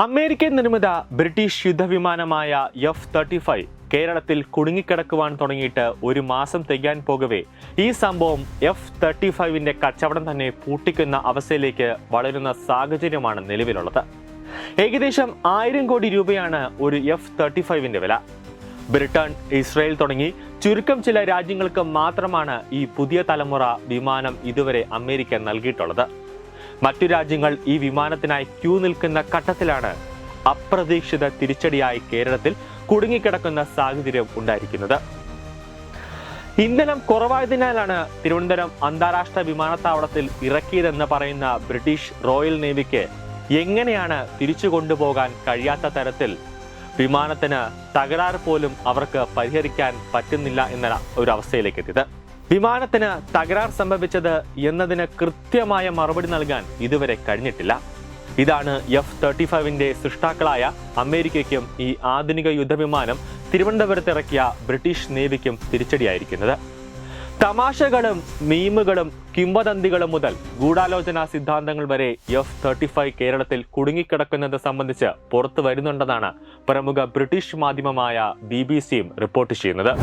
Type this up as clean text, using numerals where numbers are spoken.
American നിർമ്മിത British യുദ്ധവിമാനമായ F-35 കേരളത്തിൽ കുടുങ്ങിക്കിടക്കുവാൻ തുടങ്ങിയിട്ട് ഒരു മാസം തികയാൻ പോകവേ ഈ സംഭവം F-35ന്റെ കച്ചവടം തന്നെ പൂട്ടിക്കുന്ന അവസ്ഥയിലേക്ക് വളരുന്ന സാഹചര്യമാണ് നിലവിലുള്ളത്. ഏകദേശം 1000 കോടി രൂപയാണ് ഒരു F-35ന്റെ വില. ബ്രിട്ടൻ, ഇസ്രായേൽ തുടങ്ങി ചുരുക്കം ചില രാജ്യങ്ങൾക്ക് മാത്രമാണ് ഈ പുതിയ തലമുറ വിമാനം ഇതുവരെ അമേരിക്ക നൽകിയിട്ടുള്ളത്. മറ്റു രാജ്യങ്ങൾ ഈ വിമാനത്തിനായി ക്യൂ നിൽക്കുന്ന ഘട്ടത്തിലാണ് അപ്രതീക്ഷിത തിരിച്ചടിയായി കേരളത്തിൽ കുടുങ്ങിക്കിടക്കുന്ന സാഹചര്യം ഉണ്ടായിരിക്കുന്നത്. ഇന്ധനം കുറവായതിനാലാണ് തിരുവനന്തപുരം അന്താരാഷ്ട്ര വിമാനത്താവളത്തിൽ ഇറക്കിയതെന്ന് പറയുന്ന ബ്രിട്ടീഷ് റോയൽ നേവിക്ക് എങ്ങനെയാണ് തിരിച്ചു കൊണ്ടുപോകാൻ കഴിയാത്ത തരത്തിൽ വിമാനത്തിന് തകരാറ് പോലും അവർക്ക് പരിഹരിക്കാൻ പറ്റുന്നില്ല എന്ന ഒരു അവസ്ഥയിലേക്ക് എത്തിയത്. വിമാനത്തിന് തകരാർ സംഭവിച്ചത് എന്നതിന് കൃത്യമായ മറുപടി നൽകാൻ ഇതുവരെ കഴിഞ്ഞിട്ടില്ല. ഇതാണ് F-35ന്റെ സൃഷ്ടാക്കളായ അമേരിക്കയ്ക്കും ഈ ആധുനിക യുദ്ധവിമാനം തിരുവനന്തപുരത്ത് ഇറക്കിയ ബ്രിട്ടീഷ് നേവിക്കും തിരിച്ചടിയായിരിക്കുന്നത്. തമാശകളും മീമുകളും കിംവദന്തികളും മുതൽ ഗൂഢാലോചനാ സിദ്ധാന്തങ്ങൾ വരെ F-35 കേരളത്തിൽ കുടുങ്ങിക്കിടക്കുന്നത് സംബന്ധിച്ച് പുറത്തു വരുന്നുണ്ടെന്നാണ് പ്രമുഖ ബ്രിട്ടീഷ് മാധ്യമമായ BBC റിപ്പോർട്ട് ചെയ്യുന്നത്.